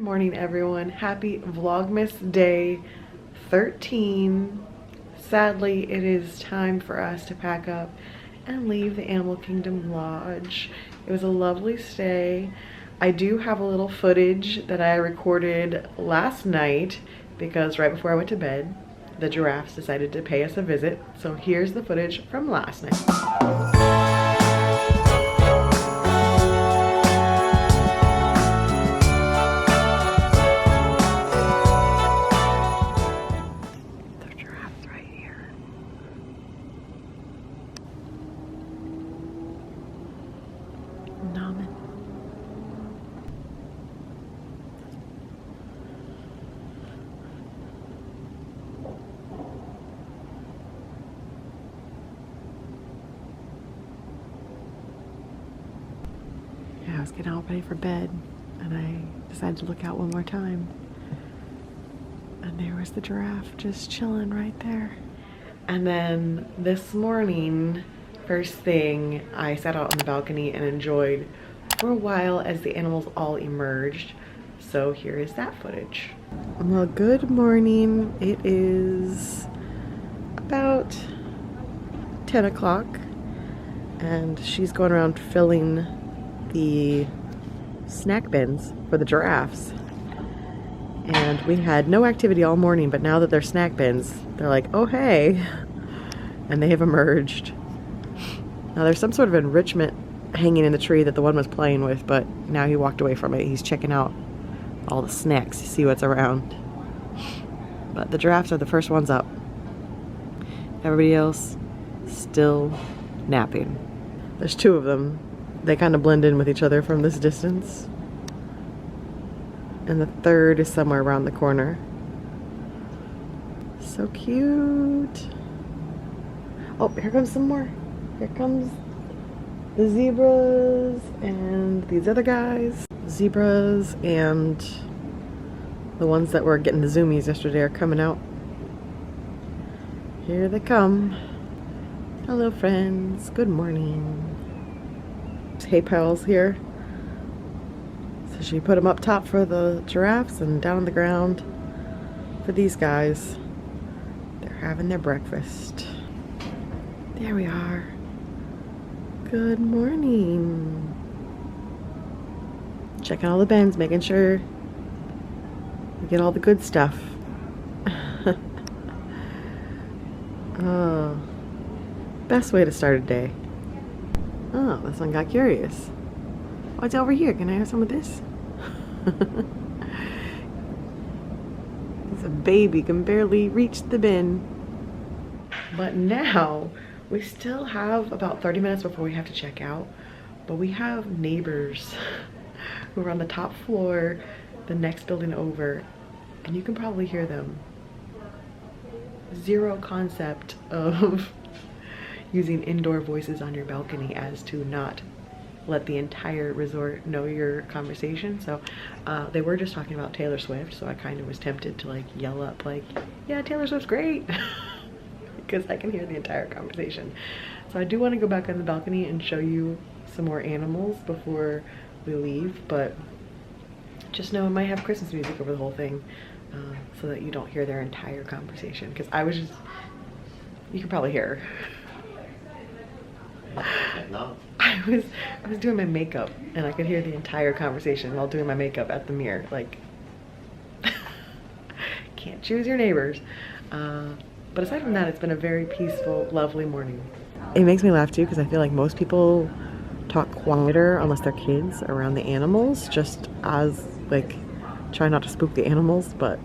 Morning everyone. Happy Vlogmas Day 13. Sadly, it is time for us to pack up and leave the Animal Kingdom Lodge. It was a lovely stay. I do have a little footage that I recorded last night because right before I went to bed, the giraffes decided to pay us a visit. So here's the footage from last night. I was getting all ready for bed and I decided to look out one more time, and there was the giraffe just chilling right there. And then this morning, first thing, I sat out on the balcony and enjoyed for a while as the animals all emerged. So here is that footage. Well, good morning. It is about 10 o'clock and she's going around filling the snack bins for the giraffes, and we had no activity all morning, but now that they're snack bins, they're like, oh hey, and they have emerged. Now there's some sort of enrichment hanging in the tree that the one was playing with, but now he walked away from it. He's checking out all the snacks to see what's around. But the giraffes are the first ones up. Everybody else still napping. There's two of them. They kind of blend in with each other from this distance. And the third is somewhere around the corner. So cute. Oh, here comes some more. Here comes the zebras and these other guys. Zebras and the ones that were getting the zoomies yesterday are coming out. Here they come. Hello friends, good morning. Hay piles here. So she put them up top for the giraffes and down on the ground for these guys. They're having their breakfast. There we are. Good morning. Checking all the bins, making sure we get all the good stuff. Oh, best way to start a day. Oh, this one got curious. What's over here? Can I have some of this? It's a baby, can barely reach the bin. But now, we still have about 30 minutes before we have to check out. But we have neighbors who are on the top floor, the next building over. And you can probably hear them. Zero concept of using indoor voices on your balcony as to not let the entire resort know your conversation. So they were just talking about Taylor Swift, so I kind of was tempted to like yell up like, yeah, Taylor Swift's great, because I can hear the entire conversation. So I do want to go back on the balcony and show you some more animals before we leave, but just know I might have Christmas music over the whole thing so that you don't hear their entire conversation, because I was just, you can probably hear her. No. I was doing my makeup and I could hear the entire conversation while doing my makeup at the mirror. Like, can't choose your neighbors. But aside from that, it's been a very peaceful, lovely morning. It makes me laugh too, because I feel like most people talk quieter unless they're kids around the animals, just as like try not to spook the animals, but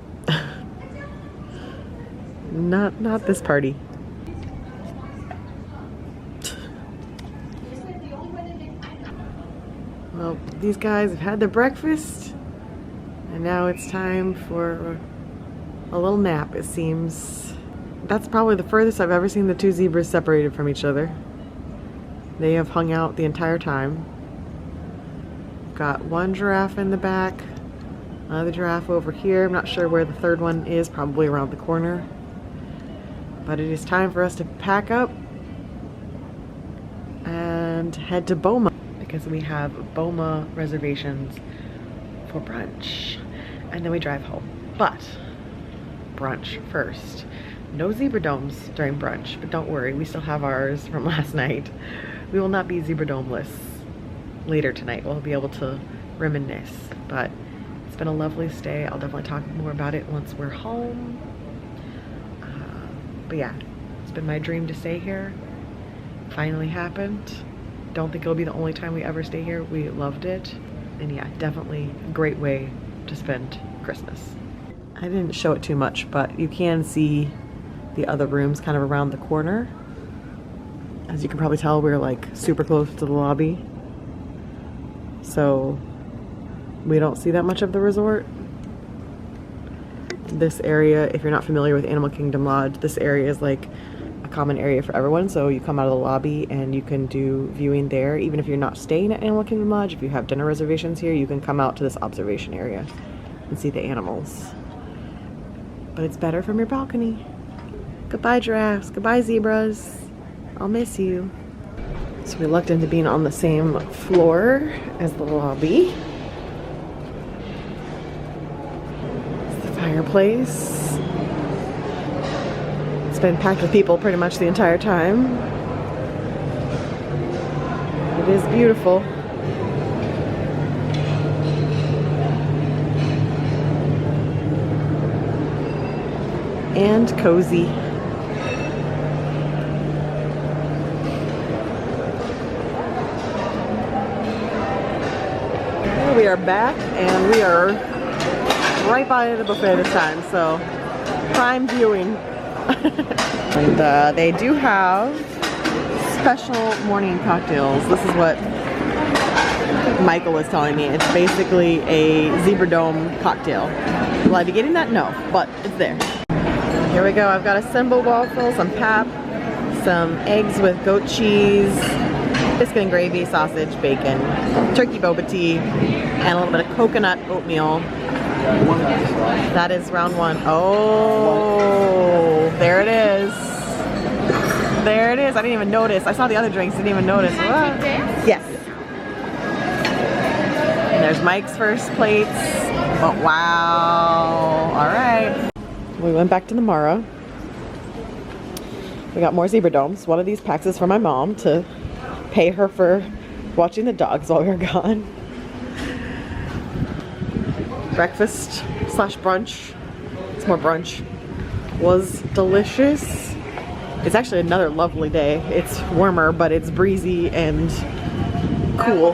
not this party. Well, these guys have had their breakfast, and now it's time for a little nap, it seems. That's probably the furthest I've ever seen the two zebras separated from each other. They have hung out the entire time. Got one giraffe in the back, another giraffe over here. I'm not sure where the third one is, probably around the corner. But it is time for us to pack up and head to Boma, because we have Boma reservations for brunch. and then we drive home. But brunch first. No zebra domes during brunch, but don't worry, we still have ours from last night. We will not be zebra domeless later tonight. We'll be able to reminisce, but it's been a lovely stay. I'll definitely talk more about it once we're home. But yeah, it's been my dream to stay here. Finally happened. Don't think it'll be the only time we ever stay here. We loved it. And yeah, definitely a great way to spend Christmas. I didn't show it too much, but you can see the other rooms kind of around the corner. As you can probably tell, we're like super close to the lobby. So we don't see that much of the resort. This area, if you're not familiar with Animal Kingdom Lodge, this area is like a common area for everyone. So you come out of the lobby and you can do viewing there. Even if you're not staying at Animal Kingdom Lodge, if you have dinner reservations here, you can come out to this observation area and see the animals. But it's better from your balcony. Goodbye giraffes, goodbye zebras. I'll miss you. So we lucked into being on the same floor as the lobby. It's the fireplace. It's been packed with people pretty much the entire time. It is beautiful. And cozy. We are back and we are right by the buffet this time, so prime viewing. And they do have special morning cocktails. This is what Michael was telling me. It's basically a zebra dome cocktail. Will I be getting that? No, but it's there. Here we go. I've got a Simba waffle, some pap, some eggs with goat cheese, biscuit and gravy, sausage, bacon, turkey boba tea, and a little bit of coconut oatmeal. That is round one. Oh, there it is. There it is. I didn't even notice. I saw the other drinks, didn't even notice. What? Yes. And there's Mike's first plates. Oh, wow. All right. We went back to the Mara. We got more zebra domes. One of these packs is for my mom to pay her for watching the dogs while we were gone. Breakfast slash brunch, it's more brunch, was delicious. It's actually another lovely day. It's warmer, but it's breezy and cool.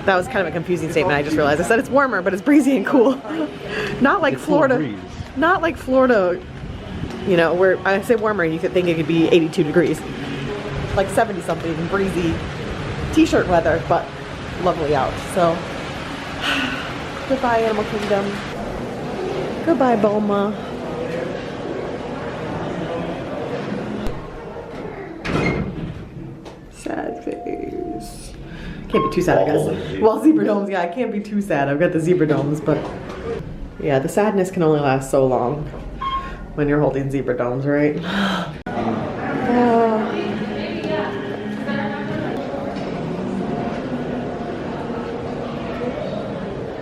That was kind of a confusing statement, I just realized. I said it's warmer, but it's breezy and cool. Not like Florida. Not like Florida, you know, where I say warmer and you could think it could be 82 degrees. Like 70 something and breezy t-shirt weather, but lovely out. So goodbye Animal Kingdom. Goodbye Boma. Sad face. Can't be too sad, I guess. Well, zebra domes, yeah, I can't be too sad. I've got the zebra domes, but yeah, the sadness can only last so long when you're holding zebra domes, right?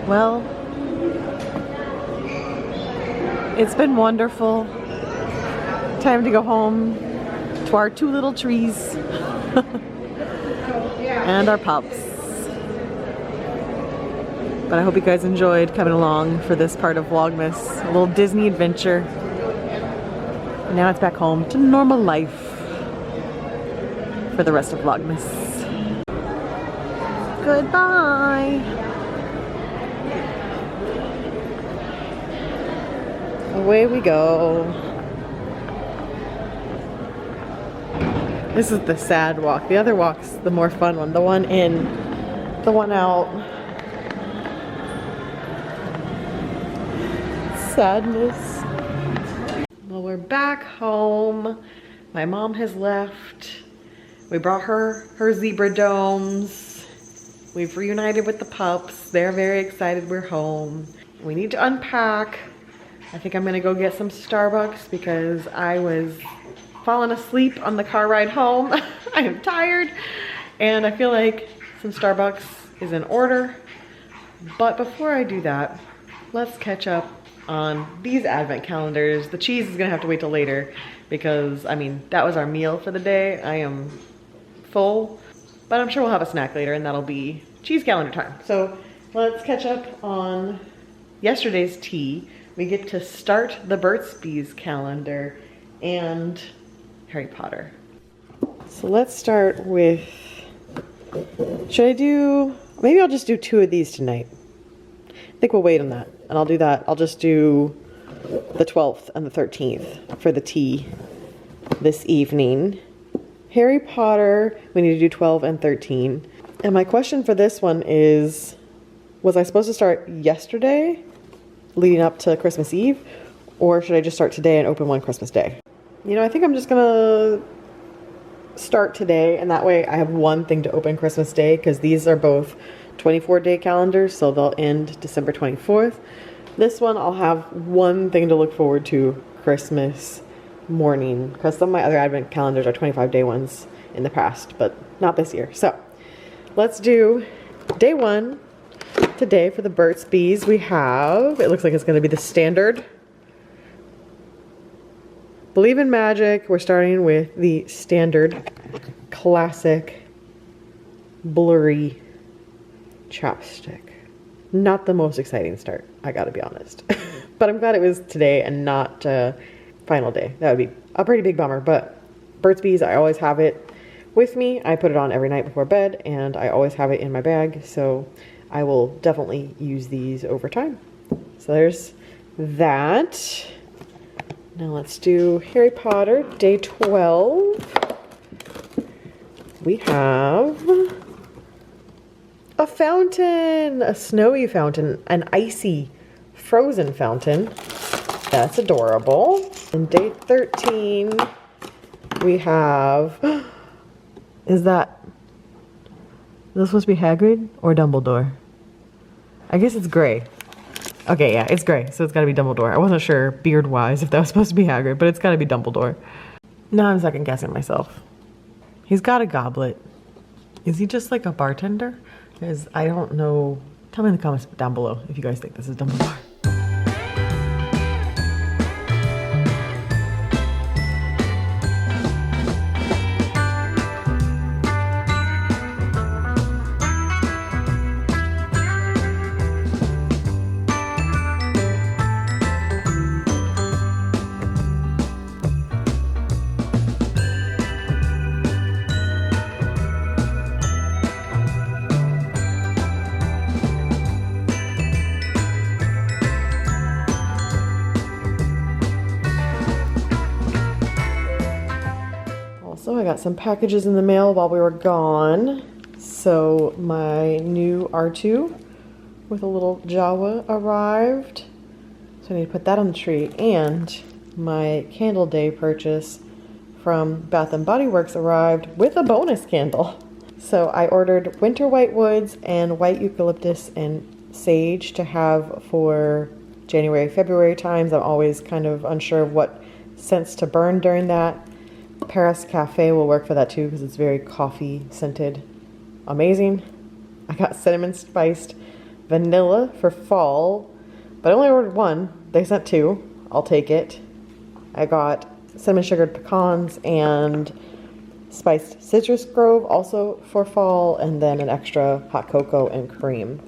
Well, it's been wonderful. Time to go home to our two little trees and our pups. But I hope you guys enjoyed coming along for this part of Vlogmas, a little Disney adventure. And now it's back home to normal life for the rest of Vlogmas. Goodbye. Away we go. This is the sad walk. The other walk's the more fun one. The one in, the one out. Sadness. Well, we're back home. My mom has left. We brought her zebra domes. We've reunited with the pups. They're very excited we're home. We need to unpack. I think I'm gonna go get some Starbucks because I was falling asleep on the car ride home. I am tired and I feel like some Starbucks is in order. But before I do that, let's catch up on these advent calendars. The cheese is gonna have to wait till later because, I mean, that was our meal for the day. I am full, but I'm sure we'll have a snack later and that'll be cheese calendar time. So let's catch up on yesterday's tea. We get to start the Burt's Bees calendar and Harry Potter. So let's start with, maybe I'll just do 2 of these tonight. I think we'll wait on that, and I'll do that. I'll just do the 12th and the 13th for the tea this evening. Harry Potter, we need to do 12 and 13. And my question for this one is, was I supposed to start yesterday leading up to Christmas Eve, or should I just start today and open one Christmas Day? You know, I think I'm just gonna start today, and that way I have one thing to open Christmas Day, because these are both 24-day calendars, so they'll end December 24th. This one I'll have one thing to look forward to Christmas morning, because some of my other advent calendars are 25-day ones in the past, but not this year. So let's do day 1 today for the Burt's Bees. We have, it looks like it's going to be the standard Believe in Magic. We're starting with the standard classic blurry chapstick. Not the most exciting start, I gotta be honest. But I'm glad it was today and not final day. That would be a pretty big bummer, but Burt's Bees, I always have it with me. I put it on every night before bed and I always have it in my bag, so I will definitely use these over time. So there's that. Now let's do Harry Potter, day 12. We have a fountain, a snowy fountain, an icy frozen fountain. That's adorable. And day 13, we have, is this supposed to be Hagrid or Dumbledore? I guess it's gray. Okay, yeah, it's gray, so it's gotta be Dumbledore. I wasn't sure beard-wise if that was supposed to be Hagrid, but it's gotta be Dumbledore. Now I'm second guessing myself. He's got a goblet. Is he just like a bartender? Because I don't know. Tell me in the comments down below if you guys think this is Dumbledore. So I got some packages in the mail while we were gone. So my new R2 with a little Jawa arrived. So I need to put that on the tree. And my candle day purchase from Bath & Body Works arrived with a bonus candle. So I ordered winter white woods and white eucalyptus and sage to have for January, February times. I'm always kind of unsure of what scents to burn during that. Paris Cafe will work for that too because it's very coffee scented. Amazing. I got cinnamon spiced vanilla for fall, but I only ordered one. They sent 2. I'll take it. I got cinnamon sugared pecans and spiced citrus grove also for fall, and then an extra hot cocoa and cream.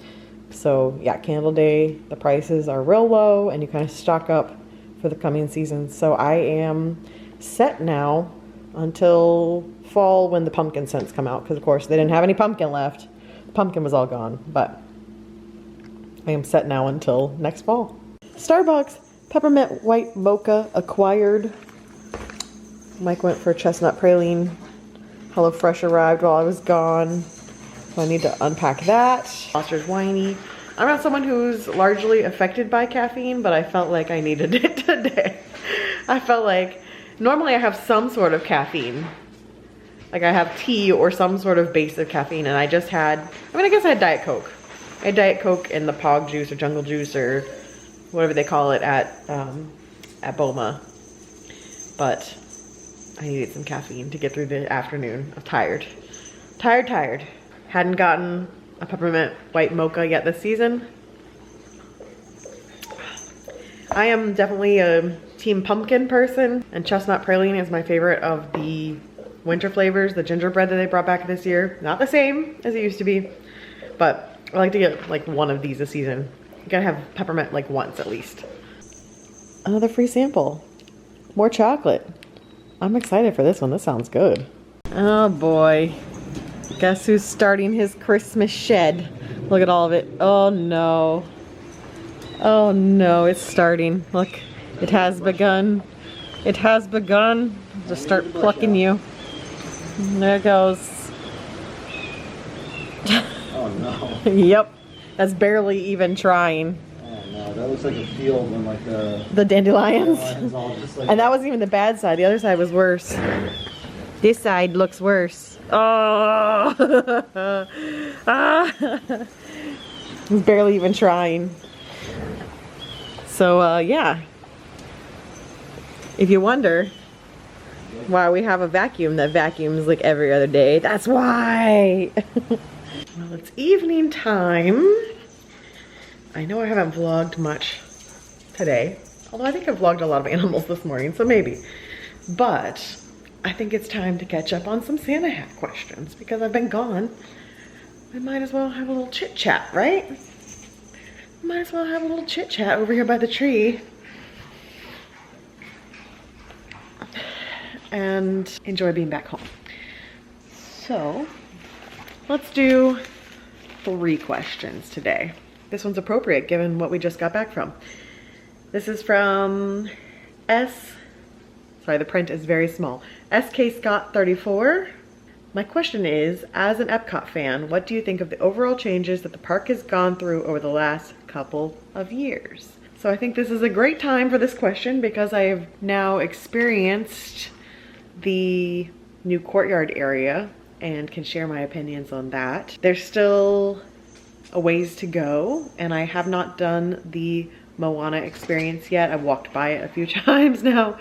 So yeah, candle day, the prices are real low and you kind of stock up for the coming season. So I am set now until fall when the pumpkin scents come out, because of course they didn't have any pumpkin left. The pumpkin was all gone, but I am set now until next fall. Starbucks peppermint white mocha acquired. Mike went for chestnut praline. HelloFresh arrived while I was gone, so I need to unpack that. Foster's Whiny. I'm not someone who's largely affected by caffeine, but I felt like I needed it today. I felt like normally I have some sort of caffeine. Like I have tea or some sort of base of caffeine, and I just had, I guess I had Diet Coke. I had Diet Coke and the Pog juice or Jungle Juice or whatever they call it at Boma. But I needed some caffeine to get through the afternoon. I'm tired. Tired. Hadn't gotten a peppermint white mocha yet this season. I am definitely a team pumpkin person, and chestnut praline is my favorite of the winter flavors. The gingerbread that they brought back this year, not the same as it used to be, but I like to get like one of these a season. You gotta have peppermint like once at least. Another free sample. More chocolate. I'm excited for this one. This sounds good. Oh boy. Guess who's starting his Christmas shed? Look at all of it. Oh no. Oh no, it's starting. Look, it has begun. It has begun. Just start plucking you. There it goes. Oh no. Yep. That's barely even trying. Oh no, that looks like a field when like the dandelions. All just like And that wasn't even the bad side. The other side was worse. This side looks worse. Oh. It's barely even trying. So yeah. If you wonder why we have a vacuum that vacuums like every other day, that's why. Well, it's evening time. I know I haven't vlogged much today, although I think I vlogged a lot of animals this morning, so maybe. But I think it's time to catch up on some Santa hat questions because I've been gone. I might as well have a little chit chat, right? Might as well have a little chit chat over here by the tree and enjoy being back home. So let's do 3 questions today. This one's appropriate given what we just got back from. This is from sorry, the print is very small. SK Scott 34. My question is, as an Epcot fan, what do you think of the overall changes that the park has gone through over the last couple of years? So I think this is a great time for this question because I have now experienced the new courtyard area and can share my opinions on that. There's still a ways to go, and I have not done the Moana experience yet. I've walked by it a few times now,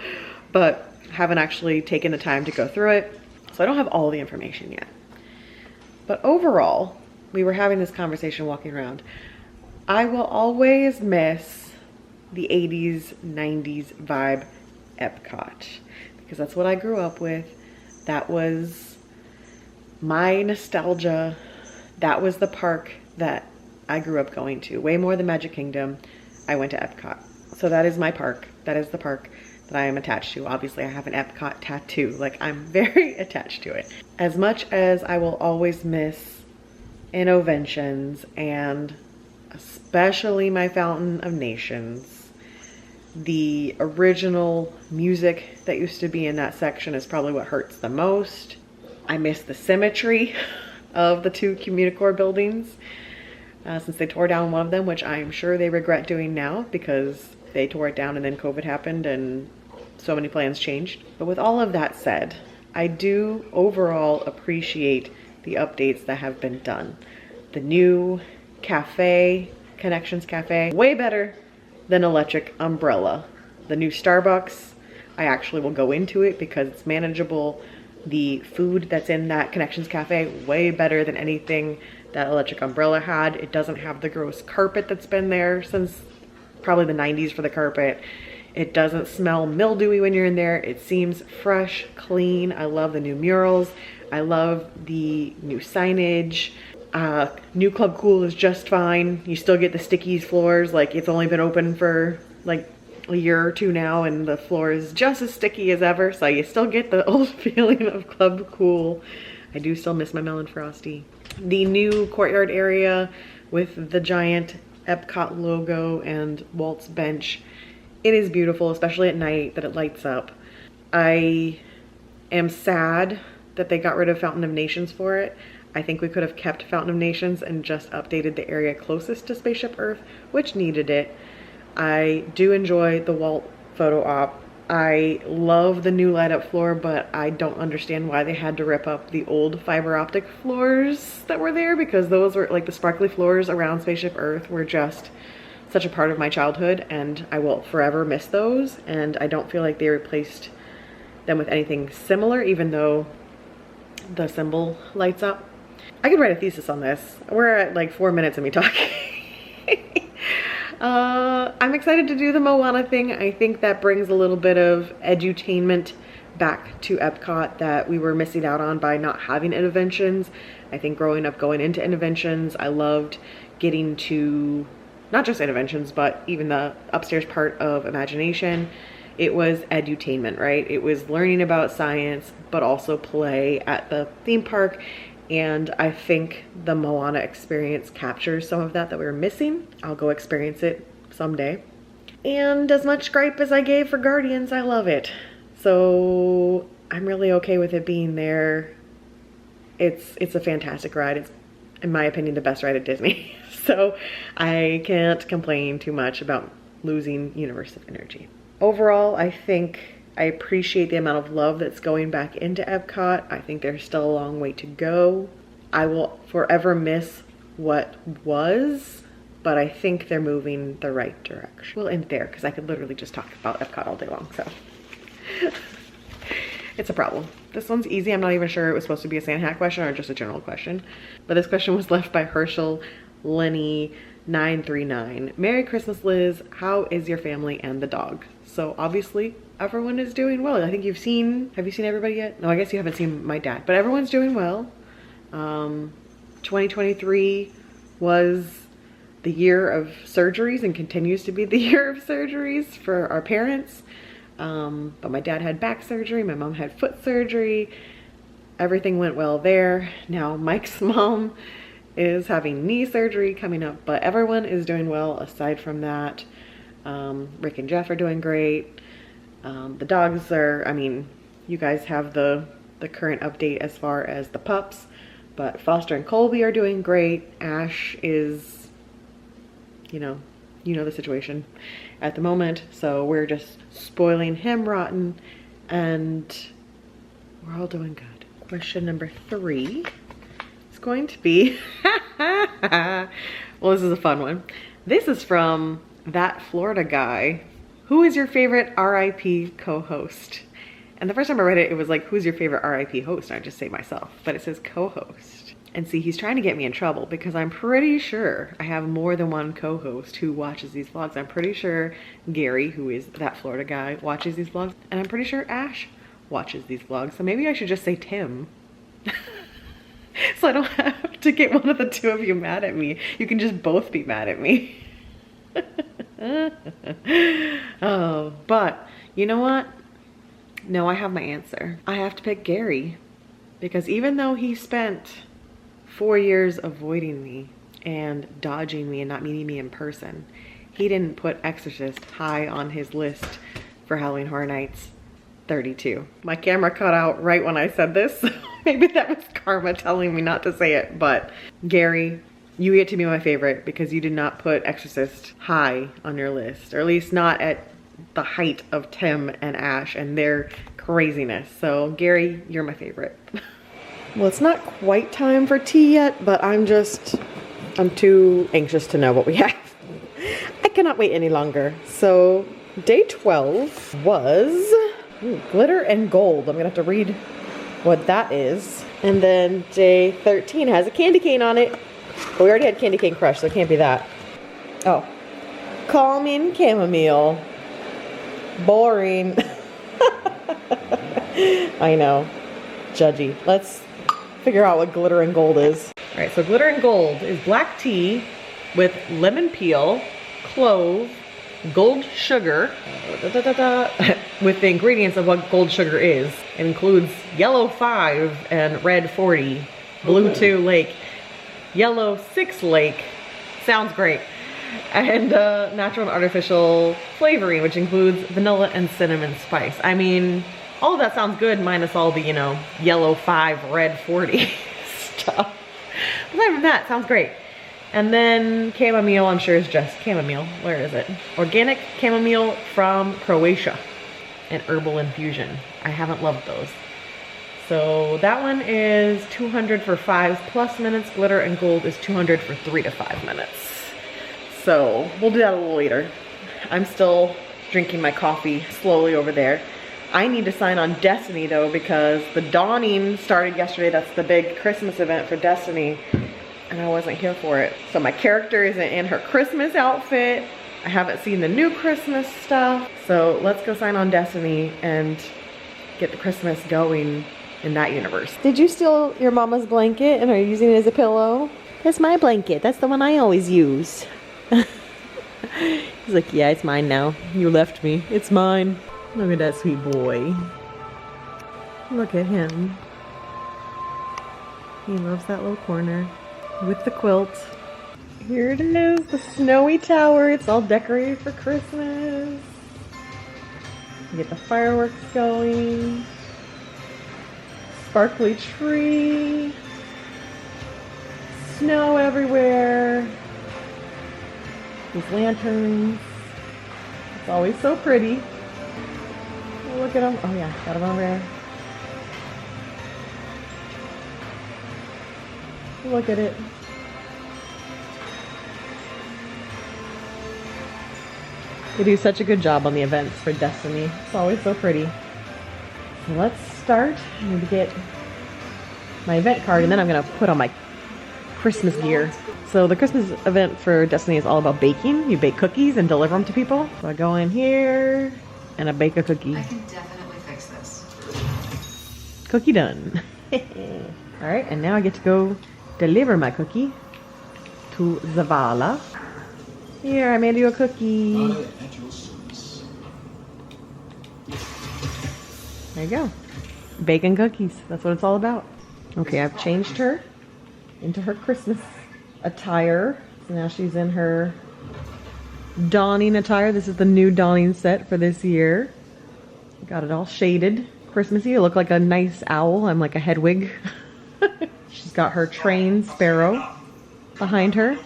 but haven't actually taken the time to go through it. So I don't have all the information yet. But overall, we were having this conversation walking around. I will always miss the 80s, 90s vibe Epcot because that's what I grew up with. That was my nostalgia. That was the park that I grew up going to. Way more than Magic Kingdom, I went to Epcot. So that is my park. That is the park that I am attached to. Obviously, I have an Epcot tattoo. Like, I'm very attached to it. As much as I will always miss Innoventions and especially my Fountain of Nations, the original music that used to be in that section is probably what hurts the most. I miss the symmetry of the 2 Communicore buildings since they tore down one of them, which I'm sure they regret doing now because they tore it down and then COVID happened and so many plans changed. But with all of that said, I do overall appreciate the updates that have been done. The new cafe, Connections Cafe, way better than Electric Umbrella. The new Starbucks, I actually will go into it because it's manageable. The food that's in that Connections Cafe, way better than anything that Electric Umbrella had. It doesn't have the gross carpet that's been there since probably the 90s for the carpet. It doesn't smell mildewy when you're in there. It seems fresh, clean. I love the new murals. I love the new signage. New Club Cool is just fine. You still get the stickies floors. Like, it's only been open for like a year or 2 now and the floor is just as sticky as ever. So you still get the old feeling of Club Cool. I do still miss my Melon Frosty. The new courtyard area with the giant Epcot logo and Walt's bench. It is beautiful, especially at night that it lights up. I am sad that they got rid of Fountain of Nations for it. I think we could have kept Fountain of Nations and just updated the area closest to Spaceship Earth, which needed it. I do enjoy the Walt photo op. I love the new light up floor, but I don't understand why they had to rip up the old fiber optic floors that were there, because those were like the sparkly floors around Spaceship Earth were just such a part of my childhood, and I will forever miss those. And I don't feel like they replaced them with anything similar, even though the symbol lights up. I could write a thesis on this. We're at like 4 minutes of me talking. I'm excited to do the Moana thing. I think that brings a little bit of edutainment back to Epcot that we were missing out on by not having interventions. I think growing up going into interventions, I loved getting to not just interventions, but even the upstairs part of imagination. It was edutainment, right? It was learning about science, but also play at the theme park. And I think the Moana experience captures some of that we were missing. I'll go experience it someday. And as much gripe as I gave for Guardians, I love it. So I'm really okay with it being there. It's a fantastic ride. It's, in my opinion, the best ride at Disney. So I can't complain too much about losing Universe of Energy. Overall, I think I appreciate the amount of love that's going back into Epcot. I think there's still a long way to go. I will forever miss what was, but I think they're moving the right direction. We'll end there because I could literally just talk about Epcot all day long, so. It's a problem. This one's easy. I'm not even sure it was supposed to be a Sand Hat question or just a general question. But this question was left by Herschel Lenny 939. Merry Christmas, Liz. How is your family and the dog? So obviously everyone is doing well. I think have you seen everybody yet? No, I guess you haven't seen my dad, but everyone's doing well. 2023 was the year of surgeries and continues to be the year of surgeries for our parents. But my dad had back surgery, my mom had foot surgery. Everything went well there. Now Mike's mom is having knee surgery coming up, but everyone is doing well aside from that. Rick and Jeff are doing great. The dogs are, I mean, you guys have the current update as far as the pups, but Foster and Colby are doing great. Ash is, you know the situation at the moment, so we're just spoiling him rotten and we're all doing good. Question number 3 is going to be, well, this is a fun one. This is from That Florida Guy. Who is your favorite RIP co-host? And the first time I read it, it was like, who's your favorite RIP host? I just say myself, but it says co-host. And see, he's trying to get me in trouble because I'm pretty sure I have more than one co-host who watches these vlogs. I'm pretty sure Gary, who is That Florida Guy, watches these vlogs. And I'm pretty sure Ash watches these vlogs. So maybe I should just say Tim. So I don't have to get one of the two of you mad at me. You can just both be mad at me. Oh, but you know what? No, I have my answer. I have to pick Gary because even though he spent 4 years avoiding me and dodging me and not meeting me in person, he didn't put Exorcist high on his list for Halloween Horror Nights 32. My camera cut out right when I said this. Maybe that was karma telling me not to say it, but Gary, you get to be my favorite because you did not put Exorcist high on your list, or at least not at the height of Tim and Ash and their craziness. So Gary, you're my favorite. Well, it's not quite time for tea yet, but I'm too anxious to know what we have. I cannot wait any longer. So day 12 was glitter and gold. I'm gonna have to read what that is. And then day 13 has a candy cane on it. But we already had Candy Cane Crush, so it can't be that. Oh. Calming chamomile. Boring. I know. Judgy. Let's figure out what glitter and gold is. All right, so glitter and gold is black tea with lemon peel, clove, gold sugar, with the ingredients of what gold sugar is. It includes yellow 5 and red 40, blue 2 lake, yellow 6 lake, sounds great, and natural and artificial flavoring, which includes vanilla and cinnamon spice. I mean, all of that sounds good minus all the, yellow 5, red 40 stuff. But other than that, sounds great. And then chamomile, I'm sure is just chamomile. Where is it? Organic chamomile from Croatia and herbal infusion. I haven't loved those. So that one is 200 for 5+ minutes. Glitter and gold is 200 for 3 to 5 minutes. So we'll do that a little later. I'm still drinking my coffee slowly over there. I need to sign on Destiny though because the Dawning started yesterday. That's the big Christmas event for Destiny. And I wasn't here for it. So my character isn't in her Christmas outfit. I haven't seen the new Christmas stuff. So let's go sign on Destiny and get the Christmas going in that universe. Did you steal your mama's blanket and are you using it as a pillow? That's my blanket. That's the one I always use. He's like, yeah, it's mine now. You left me. It's mine. Look at that sweet boy. Look at him. He loves that little corner with the quilt. Here it is, the snowy tower. It's all decorated for Christmas. You get the fireworks going. Sparkly tree. Snow everywhere. These lanterns. It's always so pretty. Oh, look at them. Oh yeah, got them over there. Look at it. They do such a good job on the events for Destiny. It's always so pretty. So let's start. I need to get my event card and then I'm gonna put on my Christmas gear. So the Christmas event for Destiny is all about baking. You bake cookies and deliver them to people. So I go in here and I bake a cookie. I can definitely fix this. Cookie done. All right, and now I get to go deliver my cookie to Zavala. Here, I made you a cookie. There you go. Bacon cookies. That's what it's all about. Okay, I've changed her into her Christmas attire. So now she's in her dawning attire. This is the new dawning set for this year. Got it all shaded. Christmassy. I look like a nice owl. I'm like a Hedwig. She's got her trained sparrow behind her.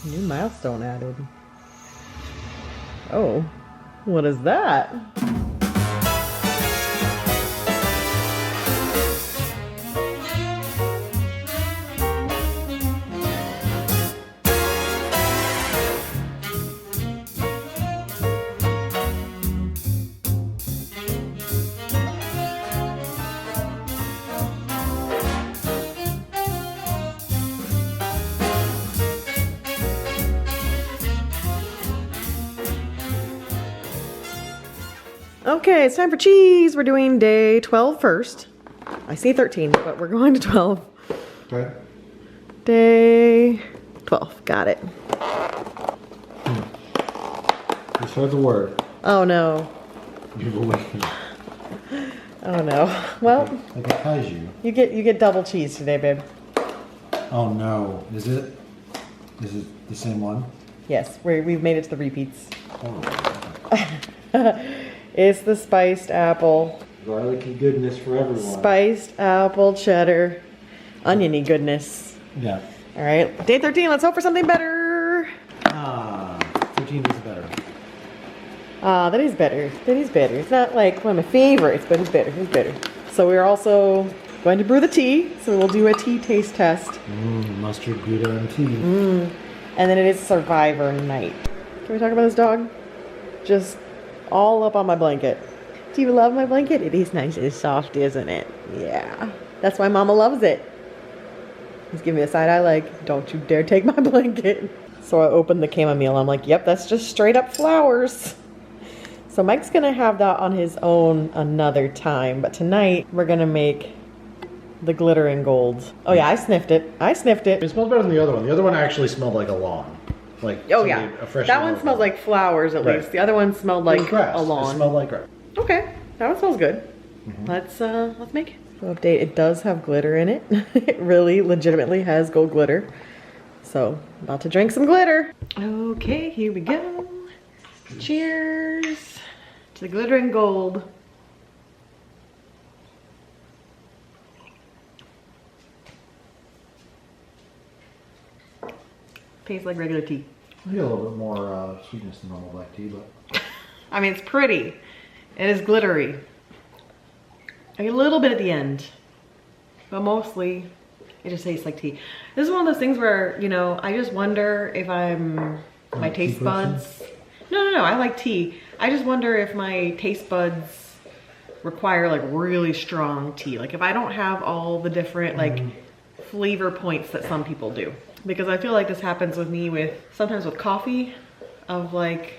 New milestone added. Oh, what is that? Okay, it's time for cheese. We're doing day 12 first. I say 13, but we're going to 12. Okay. Day 12, got it. Just heard the word. Oh no. You've awakened. Oh no. Well, Like a kaiju. you get double cheese today, babe. Oh no. Is it? Is it the same one? Yes, we've made it to the repeats. Oh. It's the spiced apple. Garlicky goodness for everyone. Spiced apple cheddar. Oniony goodness. Yeah. All right, day 13, let's hope for something better. 13 is better. That is better. That is better. It's not like one of my favorites, but it's better. It's better. So we're also going to brew the tea. So we'll do a tea taste test. Mustard, Gouda, and tea. And then it is Survivor night. Can we talk about this dog? Just all up on my blanket. Do you love my blanket? It is nice. It's soft, isn't it? Yeah. That's why Mama loves it. He's giving me a side eye like, don't you dare take my blanket. So I opened the chamomile. I'm like, yep, that's just straight up flowers. So Mike's gonna have that on his own another time. But tonight, we're gonna make the glitter and gold. Oh yeah, I sniffed it. I sniffed it. It smells better than the other one. The other one actually smelled like a lawn. Like Oh yeah, a fresh that one smelled like flowers at Right. least. The other one smelled like grass. a lawn. It smelled like grass. Okay, that one smells good. Let's make it. So update, it does have glitter in it. It really legitimately has gold glitter. So, about to drink some glitter. Okay, here we go. Cheers to the glitter and gold. Tastes like regular tea. I get a little bit more sweetness than normal black tea, but I mean, it's pretty. It is glittery. A little bit at the end, but mostly it just tastes like tea. This is one of those things where, you know, I just wonder if my taste buds. No, I like tea. I just wonder if my taste buds require like really strong tea. Like if I don't have all the different like flavor points that some people do. because I feel like this happens with me sometimes with coffee, of like,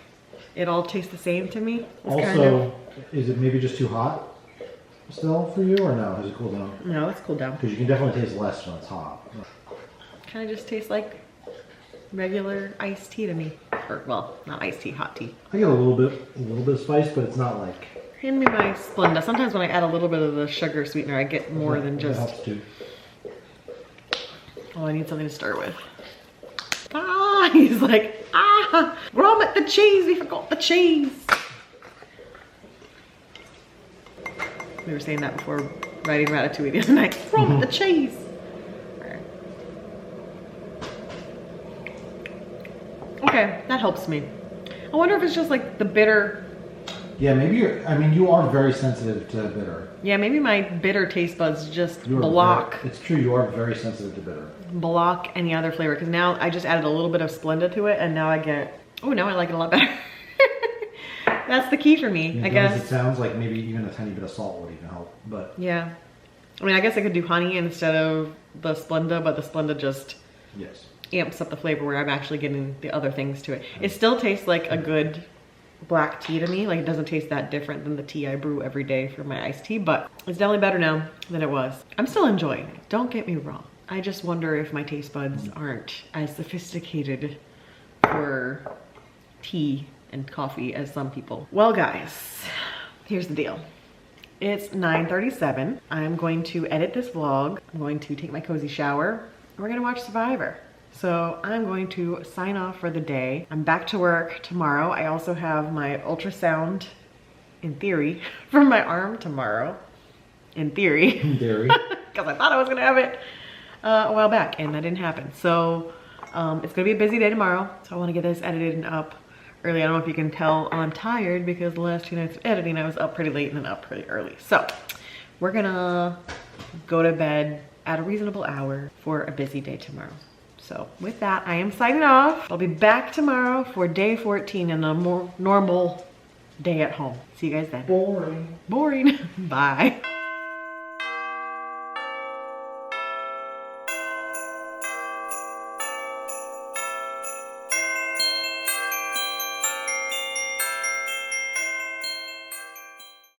it all tastes the same to me. It's also, is it maybe just too hot still for you, or no? Has it cooled down? No, it's cooled down. Because you can definitely taste less when it's hot. Kind of just tastes like regular iced tea to me. Or, well, not iced tea, hot tea. I get a little bit of spice, but it's not like... Hand me my Splenda. Sometimes when I add a little bit of the sugar sweetener, I get more than just... That helps too. Oh, I need something to start with. Ah, he's like, ah, grommet the cheese, we forgot the cheese. We were saying that before writing Ratatouille the other night. Grommet the cheese. Okay, that helps me. I wonder if it's just like the bitter. Yeah, maybe you are very sensitive to bitter. Yeah, maybe my bitter taste buds just block. It's true, you are very sensitive to bitter. Block any other flavor, because now I just added a little bit of Splenda to it, and now I get, oh, now I like it a lot better. That's the key for me, I guess. It sounds like maybe even a tiny bit of salt would even help, but... Yeah. I mean, I guess I could do honey instead of the Splenda, but the Splenda just amps up the flavor where I'm actually getting the other things to it. It still tastes like a good black tea to me. Like, it doesn't taste that different than the tea I brew every day for my iced tea, but it's definitely better now than it was. I'm still enjoying it, don't get me wrong. I just wonder if my taste buds aren't as sophisticated for tea and coffee as some people. Well, guys, here's the deal. It's 9:37. I'm going to edit this vlog. I'm going to take my cozy shower. And we're gonna watch Survivor. So I'm going to sign off for the day. I'm back to work tomorrow. I also have my ultrasound, in theory, from my arm tomorrow. In theory. In theory. Because I thought I was gonna have it a while back, and that didn't happen. So it's gonna be a busy day tomorrow. So I wanna get this edited and up early. I don't know if you can tell I'm tired because the last 2 nights of editing, I was up pretty late and then up pretty early. So we're gonna go to bed at a reasonable hour for a busy day tomorrow. So with that, I am signing off. I'll be back tomorrow for day 14 and a more normal day at home. See you guys then. Boring. Boring. Bye.